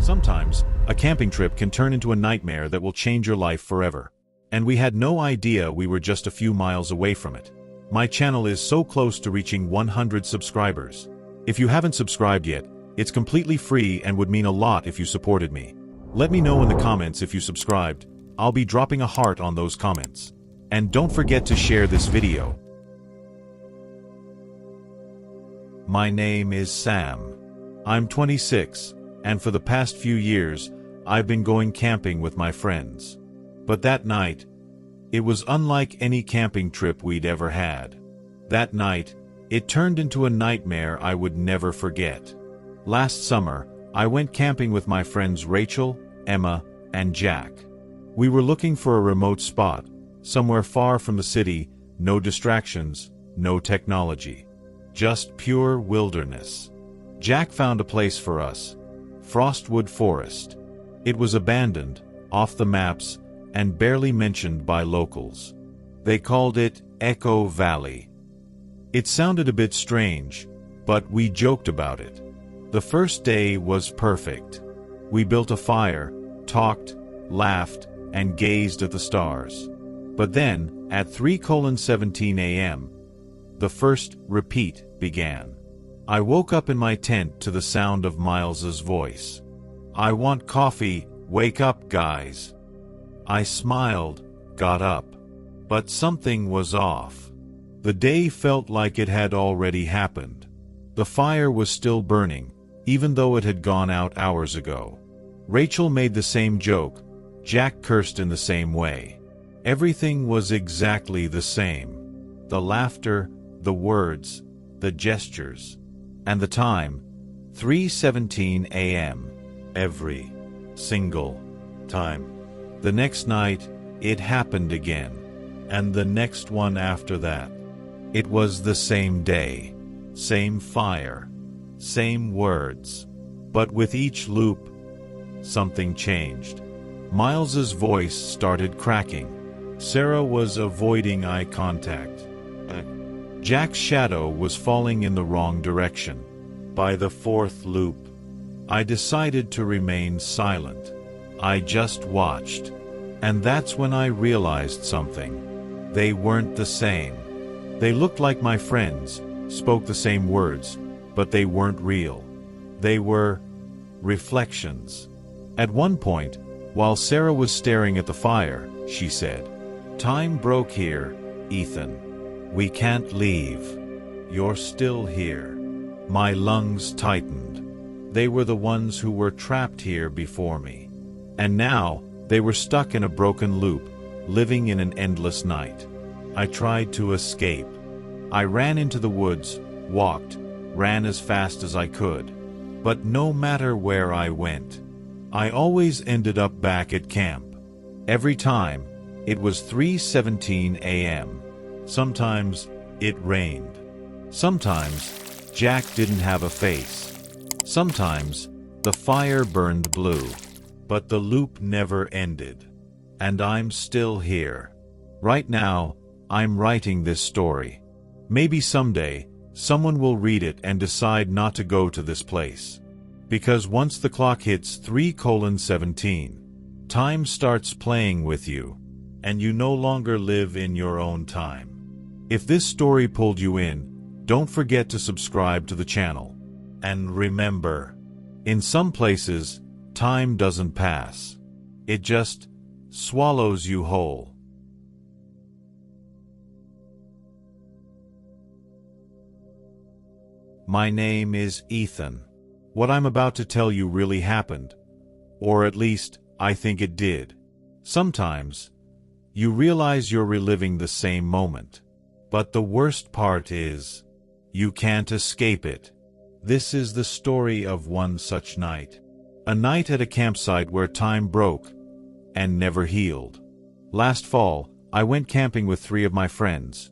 Sometimes, a camping trip can turn into a nightmare that will change your life forever. And we had no idea we were just a few miles away from it. My channel is so close to reaching 100 subscribers. If you haven't subscribed yet, it's completely free and would mean a lot if you supported me. Let me know in the comments if you subscribed. I'll be dropping a heart on those comments. And don't forget to share this video. My name is Sam. I'm 26, and for the past few years, I've been going camping with my friends. But that night, it was unlike any camping trip we'd ever had. That night, it turned into a nightmare I would never forget. Last summer, I went camping with my friends Rachel, Emma, and Jack. We were looking for a remote spot, somewhere far from the city, no distractions, no technology. Just pure wilderness. Jack found a place for us, Frostwood Forest. It was abandoned, off the maps, and barely mentioned by locals. They called it Echo Valley. It sounded a bit strange, but we joked about it. The first day was perfect. We built a fire, talked, laughed, and gazed at the stars. But then, at 3:17 a.m., the first repeat began. I woke up in my tent to the sound of Miles's voice. "I want coffee, wake up, guys." I smiled, got up. But something was off. The day felt like it had already happened. The fire was still burning, even though it had gone out hours ago. Rachel made the same joke, Jack cursed in the same way. Everything was exactly the same. The laughter, the words, the gestures. And the time, 3:17 a.m. Every single time. The next night, it happened again. And the next one after that. It was the same day, same fire, same words. But with each loop, something changed. Miles's voice started cracking. Sarah was avoiding eye contact. Jack's shadow was falling in the wrong direction. By the fourth loop, I decided to remain silent. I just watched. And that's when I realized something. They weren't the same. They looked like my friends, spoke the same words, but they weren't real. They were reflections. At one point, while Sarah was staring at the fire, she said, "Time broke here, Ethan. We can't leave. You're still here." My lungs tightened. They were the ones who were trapped here before me. And now, they were stuck in a broken loop, living in an endless night. I tried to escape. I ran into the woods, walked, ran as fast as I could. But no matter where I went, I always ended up back at camp. Every time, it was 3:17 a.m. Sometimes, it rained. Sometimes, Jack didn't have a face. Sometimes, the fire burned blue. But the loop never ended. And I'm still here. Right now, I'm writing this story. Maybe someday, someone will read it and decide not to go to this place. Because once the clock hits 3:17, time starts playing with you, and you no longer live in your own time. If this story pulled you in, don't forget to subscribe to the channel. And remember, in some places, time doesn't pass. It just swallows you whole. My name is Ethan. What I'm about to tell you really happened. Or at least, I think it did. Sometimes, you realize you're reliving the same moment. But the worst part is, you can't escape it. This is the story of one such night. A night at a campsite where time broke and never healed. Last fall, I went camping with 3 of my friends,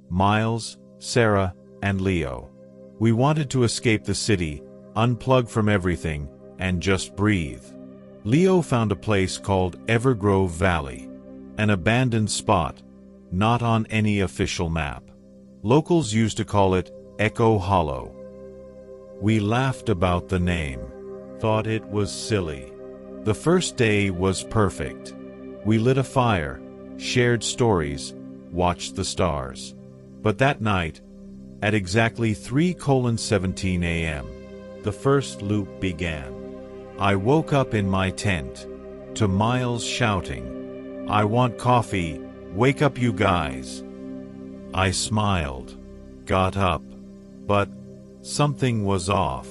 Miles, Sarah, and Leo. We wanted to escape the city, unplug from everything, and just breathe. Leo found a place called Evergrove Valley, an abandoned spot, not on any official map. Locals used to call it Echo Hollow. We laughed about the name. thought it was silly. The first day was perfect. We lit a fire, shared stories, watched the stars. But that night, at exactly 3:17 a.m., the first loop began. I woke up in my tent, to Miles shouting, "I want coffee, wake up you guys." I smiled, got up, but something was off.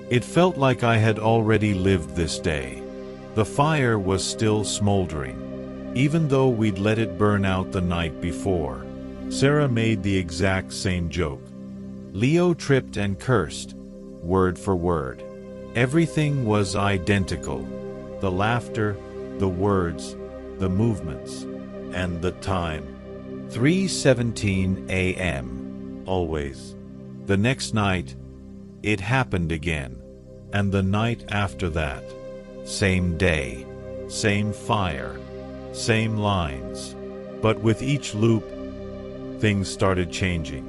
It felt like I had already lived this day. The fire was still smoldering, even though we'd let it burn out the night before. Sarah made the exact same joke. Leo tripped and cursed, word for word. Everything was identical. The laughter, the words, the movements, and the time. 3:17 a.m. Always. The next night, it happened again. And the night after that. Same day, same fire, same lines. But with each loop, things started changing.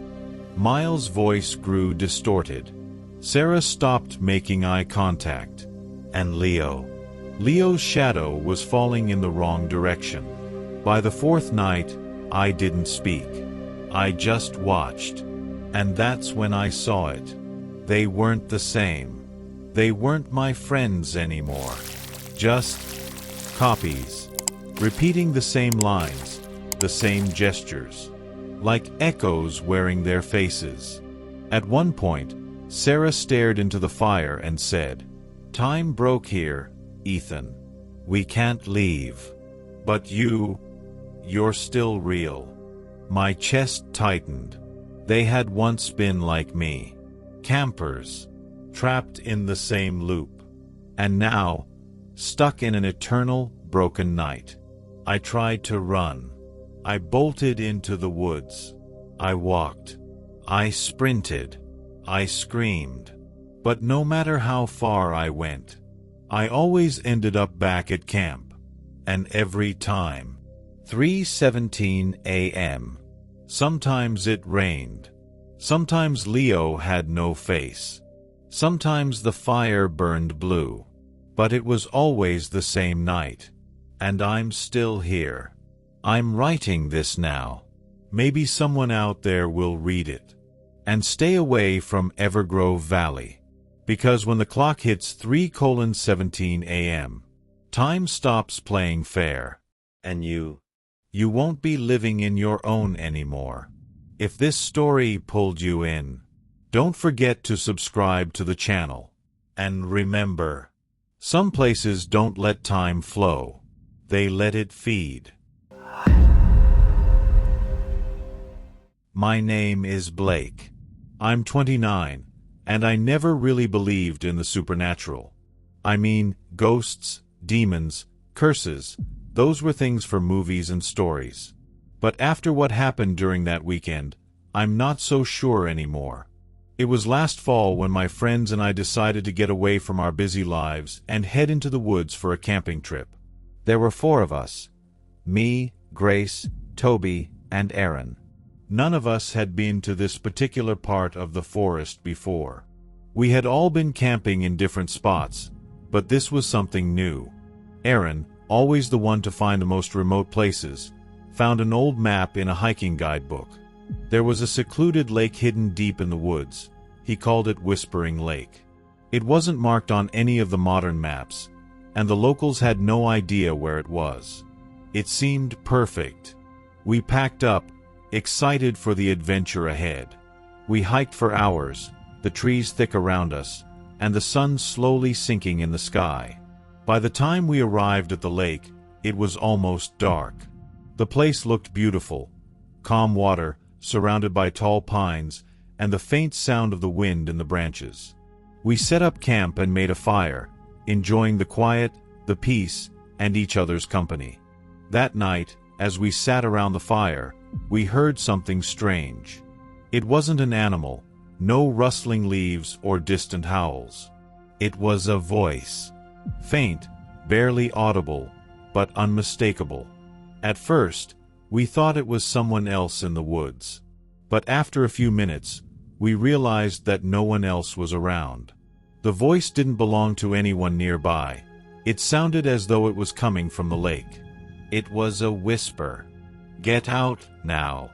Miles' voice grew distorted. Sarah stopped making eye contact. And Leo's shadow was falling in the wrong direction. By the fourth night, I didn't speak. I just watched. And that's when I saw it. They weren't the same. They weren't my friends anymore. Just copies. Repeating the same lines, the same gestures. Like echoes wearing their faces. At one point, Sarah stared into the fire and said, "Time broke here, Ethan. We can't leave. But you're still real." My chest tightened. They had once been like me. Campers. Trapped in the same loop. And now, stuck in an eternal, broken night. I tried to run. I bolted into the woods. I walked. I sprinted. I screamed. But no matter how far I went, I always ended up back at camp. And every time. 3:17 a.m. Sometimes it rained. Sometimes Leo had no face. Sometimes the fire burned blue. But it was always the same night. And I'm still here. I'm writing this now. Maybe someone out there will read it. And stay away from Evergrove Valley. Because when the clock hits 3:17 a.m., time stops playing fair. And you won't be living in your own anymore. If this story pulled you in, don't forget to subscribe to the channel. And remember, some places don't let time flow. They let it feed. My name is Blake. I'm 29, and I never really believed in the supernatural. I mean, ghosts, demons, curses, those were things for movies and stories. But after what happened during that weekend, I'm not so sure anymore. It was last fall when my friends and I decided to get away from our busy lives and head into the woods for a camping trip. There were 4 of us. Me, Grace, Toby, and Aaron. None of us had been to this particular part of the forest before. We had all been camping in different spots, but this was something new. Aaron, always the one to find the most remote places, found an old map in a hiking guidebook. There was a secluded lake hidden deep in the woods. He called it Whispering Lake. It wasn't marked on any of the modern maps, and the locals had no idea where it was. It seemed perfect. We packed up, excited for the adventure ahead. We hiked for hours, the trees thick around us, and the sun slowly sinking in the sky. By the time we arrived at the lake, it was almost dark. The place looked beautiful. Calm water, surrounded by tall pines, and the faint sound of the wind in the branches. We set up camp and made a fire, enjoying the quiet, the peace, and each other's company. That night, as we sat around the fire, we heard something strange. It wasn't an animal, no rustling leaves or distant howls. It was a voice. Faint, barely audible, but unmistakable. At first, we thought it was someone else in the woods. But after a few minutes, we realized that no one else was around. The voice didn't belong to anyone nearby. It sounded as though it was coming from the lake. It was a whisper. "Get out, now."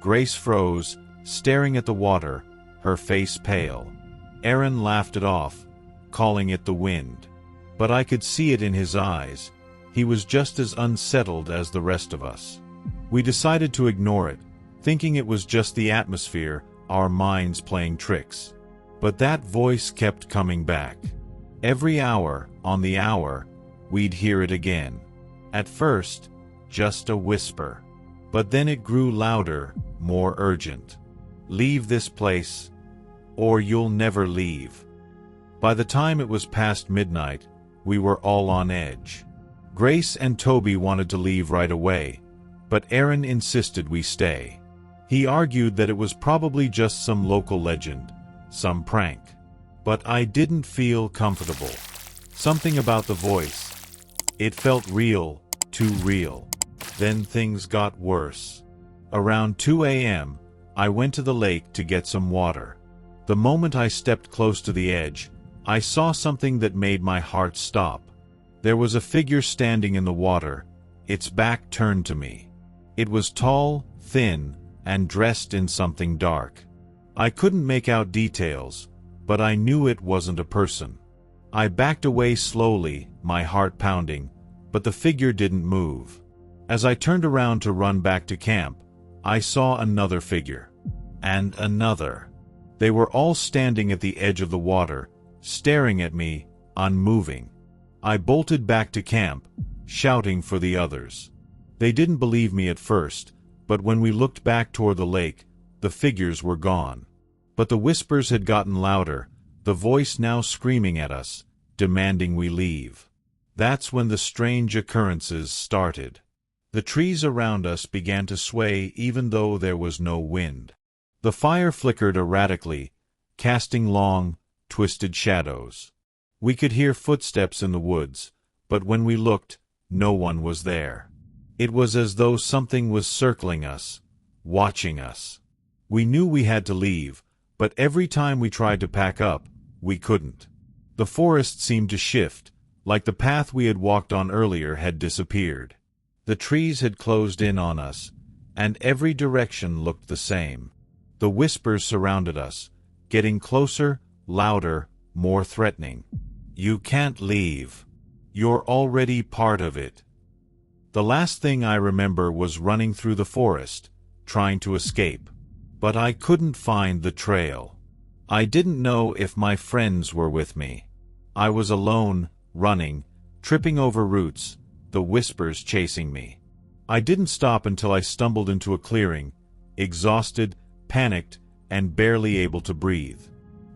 Grace froze, staring at the water, her face pale. Aaron laughed it off, calling it the wind. But I could see it in his eyes. He was just as unsettled as the rest of us. We decided to ignore it, thinking it was just the atmosphere, our minds playing tricks. But that voice kept coming back. Every hour, on the hour, we'd hear it again. At first, just a whisper. But then it grew louder, more urgent. "Leave this place, or you'll never leave." By the time it was past midnight, we were all on edge. Grace and Toby wanted to leave right away, but Aaron insisted we stay. He argued that it was probably just some local legend, some prank. But I didn't feel comfortable. Something about the voice. It felt real, too real. Then things got worse. Around 2 a.m., I went to the lake to get some water. The moment I stepped close to the edge, I saw something that made my heart stop. There was a figure standing in the water, its back turned to me. It was tall, thin, and dressed in something dark. I couldn't make out details, but I knew it wasn't a person. I backed away slowly, my heart pounding, but the figure didn't move. As I turned around to run back to camp, I saw another figure. And another. They were all standing at the edge of the water, staring at me, unmoving. I bolted back to camp, shouting for the others. They didn't believe me at first, but when we looked back toward the lake, the figures were gone. But the whispers had gotten louder, the voice now screaming at us, demanding we leave. That's when the strange occurrences started. The trees around us began to sway even though there was no wind. The fire flickered erratically, casting long, twisted shadows. We could hear footsteps in the woods, but when we looked, no one was there. It was as though something was circling us, watching us. We knew we had to leave, but every time we tried to pack up, we couldn't. The forest seemed to shift, like the path we had walked on earlier had disappeared. The trees had closed in on us, and every direction looked the same. The whispers surrounded us, getting closer, louder, more threatening. "You can't leave. You're already part of it." The last thing I remember was running through the forest, trying to escape. But I couldn't find the trail. I didn't know if my friends were with me. I was alone, running, tripping over roots, the whispers chasing me. I didn't stop until I stumbled into a clearing, exhausted, panicked, and barely able to breathe.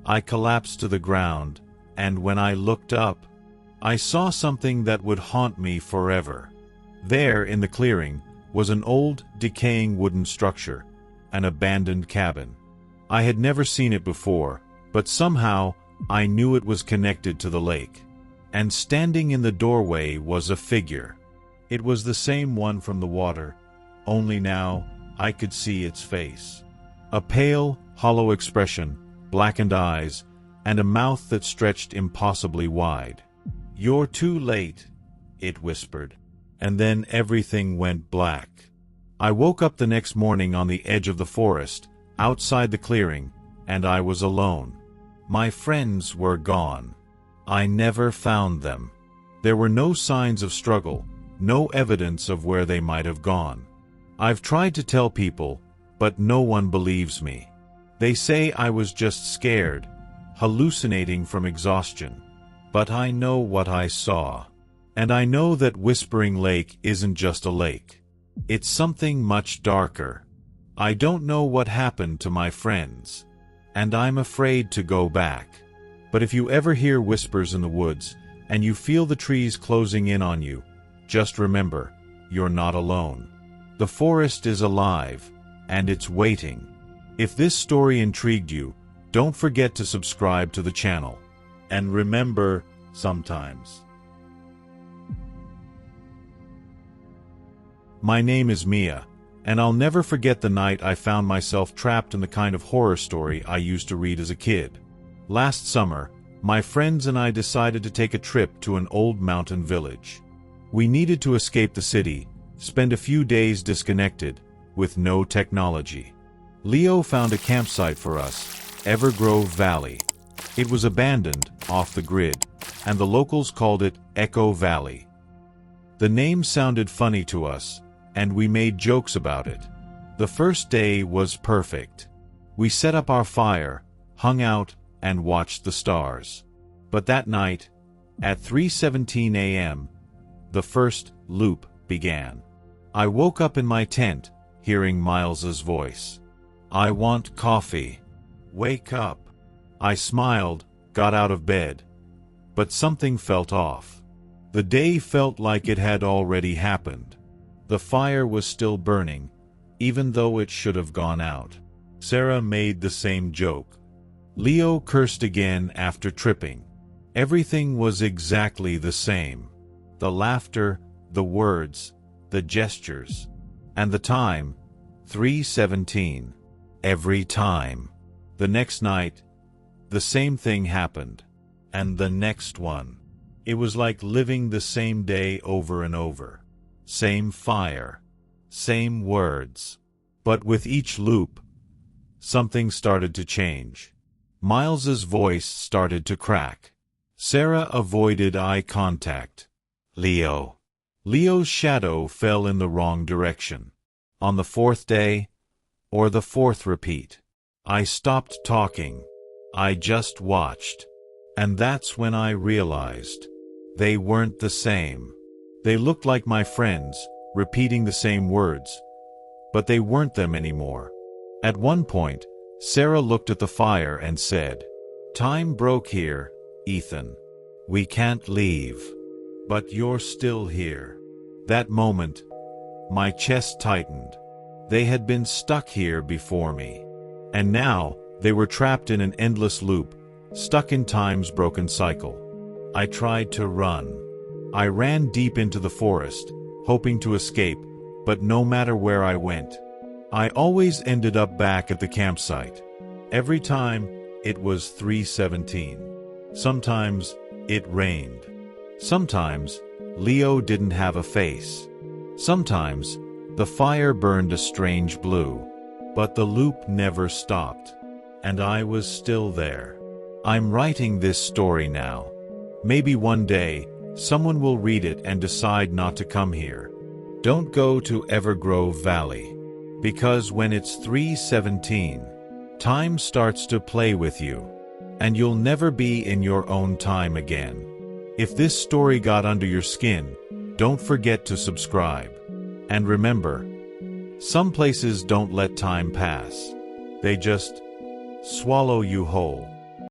I collapsed to the ground, and when I looked up, I saw something that would haunt me forever. There, in the clearing, was an old, decaying wooden structure, an abandoned cabin. I had never seen it before, but somehow I knew it was connected to the lake. And standing in the doorway was a figure. It was the same one from the water, only now I could see its face. A pale, hollow expression, blackened eyes, and a mouth that stretched impossibly wide. "You're too late," it whispered. And then everything went black. I woke up the next morning on the edge of the forest, outside the clearing, and I was alone. My friends were gone. I never found them. There were no signs of struggle, no evidence of where they might have gone. I've tried to tell people, but no one believes me. They say I was just scared, hallucinating from exhaustion. But I know what I saw. And I know that Whispering Lake isn't just a lake. It's something much darker. I don't know what happened to my friends. And I'm afraid to go back. But if you ever hear whispers in the woods, and you feel the trees closing in on you, just remember, you're not alone. The forest is alive, and it's waiting. If this story intrigued you, don't forget to subscribe to the channel. And remember, sometimes. My name is Mia, and I'll never forget the night I found myself trapped in the kind of horror story I used to read as a kid. Last summer, My friends and I decided to take a trip to an old mountain village. We needed to escape the city, spend a few days disconnected, with no technology. Leo found a campsite for us, Evergrove Valley. It was abandoned, off the grid, and the locals called it Echo Valley. The name sounded funny to us, and we made jokes about it. The first day was perfect. We set up our fire, hung out, and watched the stars. But that night, at 3:17 a.m., the first loop began. I woke up in my tent, hearing Miles's voice. "I want coffee. Wake up." I smiled, got out of bed. But something felt off. The day felt like it had already happened. The fire was still burning, even though it should have gone out. Sarah made the same joke. Leo cursed again after tripping. Everything was exactly the same. The laughter, the words, the gestures. And the time, 3:17. Every time. The next night, the same thing happened. And the next one. It was like living the same day over and over. Same fire. Same words. But with each loop, something started to change. Miles's voice started to crack. Sarah avoided eye contact. Leo's shadow fell in the wrong direction. On the fourth day, or the fourth repeat, I stopped talking. I just watched. And that's when I realized. They weren't the same. They looked like my friends, repeating the same words. But they weren't them anymore. At one point, Sarah looked at the fire and said, "Time broke here, Ethan. We can't leave. But you're still here." That moment, my chest tightened. They had been stuck here before me. And now, they were trapped in an endless loop, stuck in time's broken cycle. I tried to run. I ran deep into the forest, hoping to escape, but no matter where I went, I always ended up back at the campsite. Every time, it was 3:17. Sometimes, it rained. Sometimes, Leo didn't have a face. Sometimes, the fire burned a strange blue. But the loop never stopped. And I was still there. I'm writing this story now. Maybe one day, someone will read it and decide not to come here. Don't go to Evergrove Valley. Because when it's 3:17, time starts to play with you. And you'll never be in your own time again. If this story got under your skin, don't forget to subscribe. And remember, some places don't let time pass. They just swallow you whole.